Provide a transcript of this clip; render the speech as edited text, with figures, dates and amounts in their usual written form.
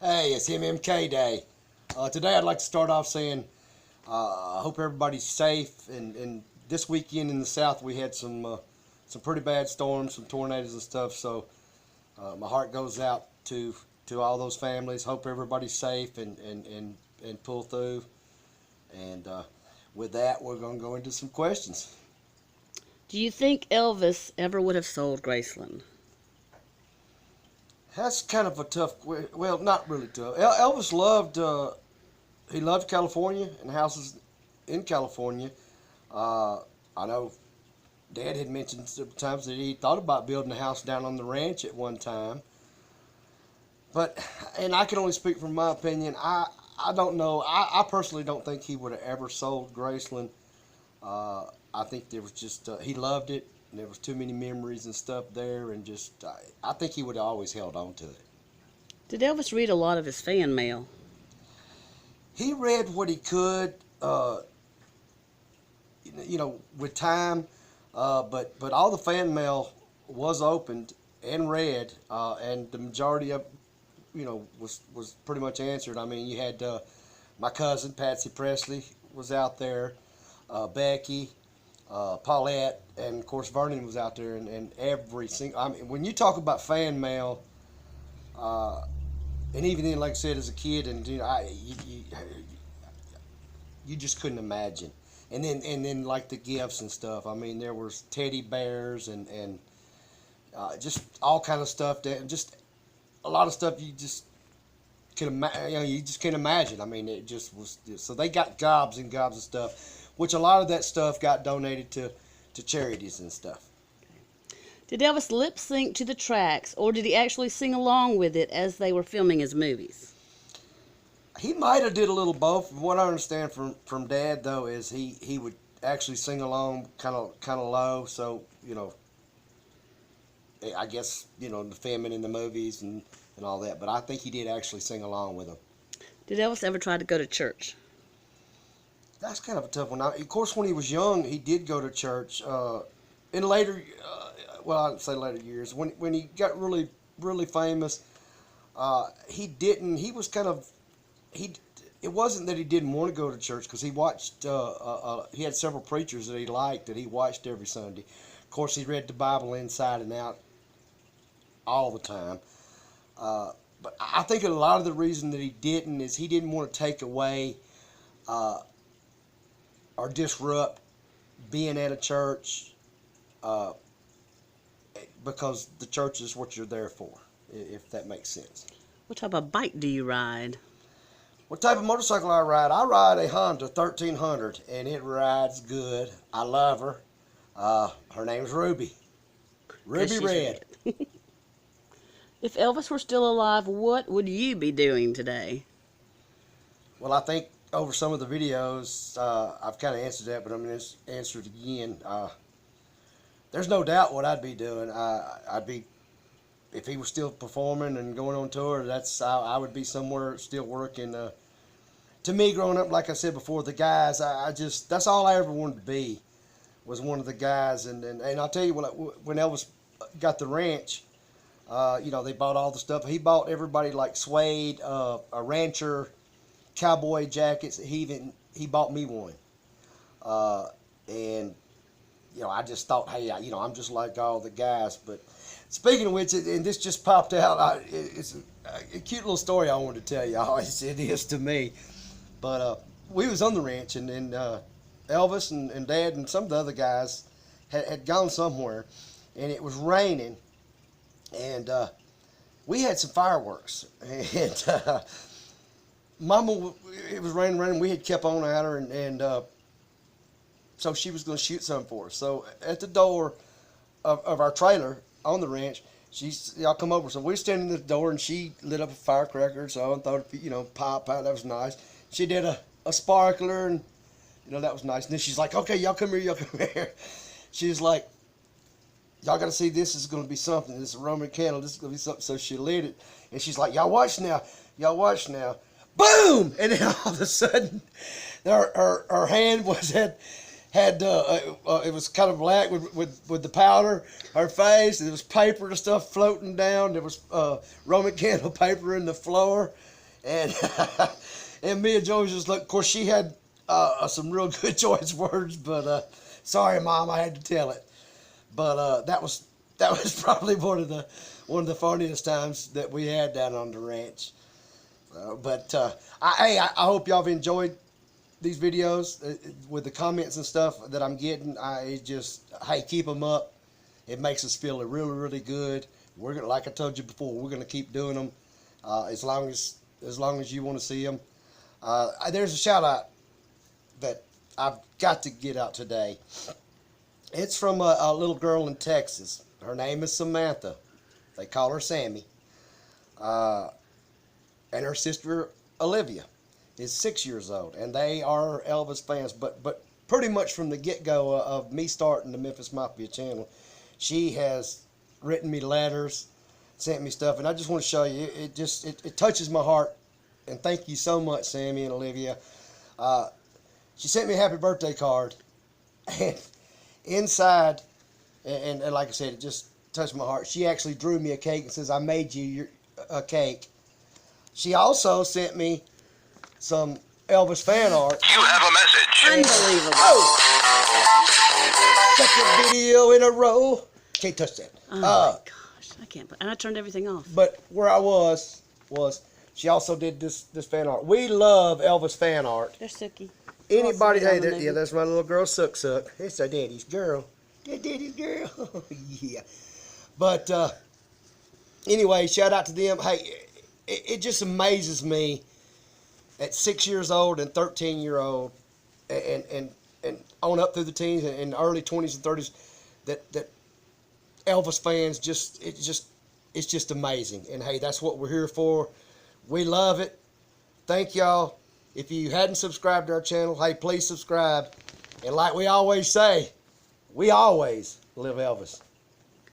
Hey, it's MMK Day. Today I'd like to start off saying I hope everybody's safe. And this weekend in the South we had some pretty bad storms, some tornadoes and stuff. So my heart goes out to all those families. Hope everybody's safe and pull through. And with that, we're going to go into some questions. Do you think Elvis ever would have sold Graceland? That's kind of a well, not really tough. Elvis loved, he loved California and houses in California. I know Dad had mentioned several times that he thought about building a house down on the ranch at one time. But, and I can only speak from my opinion, I don't know. I personally don't think he would have ever sold Graceland. I think there was just, he loved it. And there was too many memories and stuff there, and just I think he would have always held on to it. Did Elvis read a lot of his fan mail? He read what he could, with time, but all the fan mail was opened and read, and the majority of, was pretty much answered. I mean, you had my cousin Patsy Presley was out there, Becky. Paulette, and of course Vernon was out there, and every single, I mean, when you talk about fan mail, and even then, like I said, as a kid, and you just couldn't imagine. And then like the gifts and stuff. I mean, there was teddy bears and just all kind of stuff that, just a lot of stuff you just can you just can't imagine. I mean, it just was. So they got gobs and gobs of stuff, which a lot of that stuff got donated to charities and stuff. Did Elvis lip sync to the tracks, or did he actually sing along with it as they were filming his movies? He might have did a little both. From what I understand from Dad, though, is he would actually sing along kind of low. So, I guess, the filming in the movies and all that. But I think he did actually sing along with them. Did Elvis ever try to go to church? That's kind of a tough one. Now, of course, when he was young, he did go to church. In later, well, I didn't say later years, when he got really, really famous, he didn't. He was kind of, it wasn't that he didn't want to go to church, because he watched. He had several preachers that he liked that he watched every Sunday. Of course, he read the Bible inside and out all the time. But I think a lot of the reason that he didn't is he didn't want to take away. Or disrupt being at a church, because the church is what you're there for, if that makes sense. What type of bike do you ride? What type of motorcycle I ride? I ride a Honda 1300, and it rides good. I love her. Her name's Ruby. Ruby Red. If Elvis were still alive, what would you be doing today? Well, I think over some of the videos, I've kind of answered that, but I'm going to answer it again. There's no doubt what I'd be doing. I'd be, if he was still performing and going on tour, I would be somewhere still working. To me, growing up, like I said before, the guys, that's all I ever wanted to be, was one of the guys. And I'll tell you, when Elvis got the ranch, they bought all the stuff. He bought everybody like suede, a rancher, cowboy jackets. He bought me one, and I just thought, hey, I'm just like all the guys. But speaking of which, and this just popped out, it's a cute little story I wanted to tell y'all. It is to me. But we was on the ranch, and Elvis and Dad and some of the other guys had gone somewhere, and it was raining, and we had some fireworks, and Mama, it was raining. We had kept on at her, and so she was going to shoot some for us. So at the door of our trailer on the ranch, y'all come over. So we were standing at the door, and she lit up a firecracker, so I thought, pop out, that was nice. She did a sparkler, and, that was nice. And then she's like, okay, y'all come here. She's like, y'all got to see, this is going to be something. This is a Roman candle. This is going to be something. So she lit it, and she's like, y'all watch now. Boom! And then all of a sudden, her hand it was kind of black with the powder. Her face, there was paper and stuff floating down. There was Roman candle paper in the floor. And and Mia Jones just looked. Of course, she had some real good choice words, but sorry, Mom, I had to tell it. But that was probably one of the funniest times that we had down on the ranch. I hope y'all have enjoyed these videos with the comments and stuff that I'm getting. Hey, keep them up. It makes us feel really, really good. We're gonna, like I told you before, we're gonna keep doing them as long as you want to see them. There's a shout out that I've got to get out today. It's from a little girl in Texas. Her name is Samantha. They call her Sammy. And her sister Olivia is 6 years old, and they are Elvis fans. But pretty much from the get-go of me starting the Memphis Mafia channel, she has written me letters, sent me stuff, and I just want to show you. It touches my heart, and thank you so much, Sammy and Olivia. She sent me a happy birthday card, and inside, and like I said, it just touched my heart. She actually drew me a cake and says, "I made you a cake." She also sent me some Elvis fan art. You have a message. Unbelievable. Oh! Second video in a row. Can't touch that. Oh my gosh, I can't. And I turned everything off. But where I was she also did this fan art. We love Elvis fan art. There's Sookie. Anybody, Also hey, did on the movie. that's my little girl, Suck. It's our daddy's girl. That daddy's girl. Yeah. But anyway, shout out to them. Hey, it just amazes me at 6 years old and 13-year-old and on up through the teens and early 20s and 30s that Elvis fans it's just amazing. And hey, that's what we're here for. We love it. Thank y'all. If you hadn't subscribed to our channel, hey, please subscribe. And like we always say, we always live Elvis.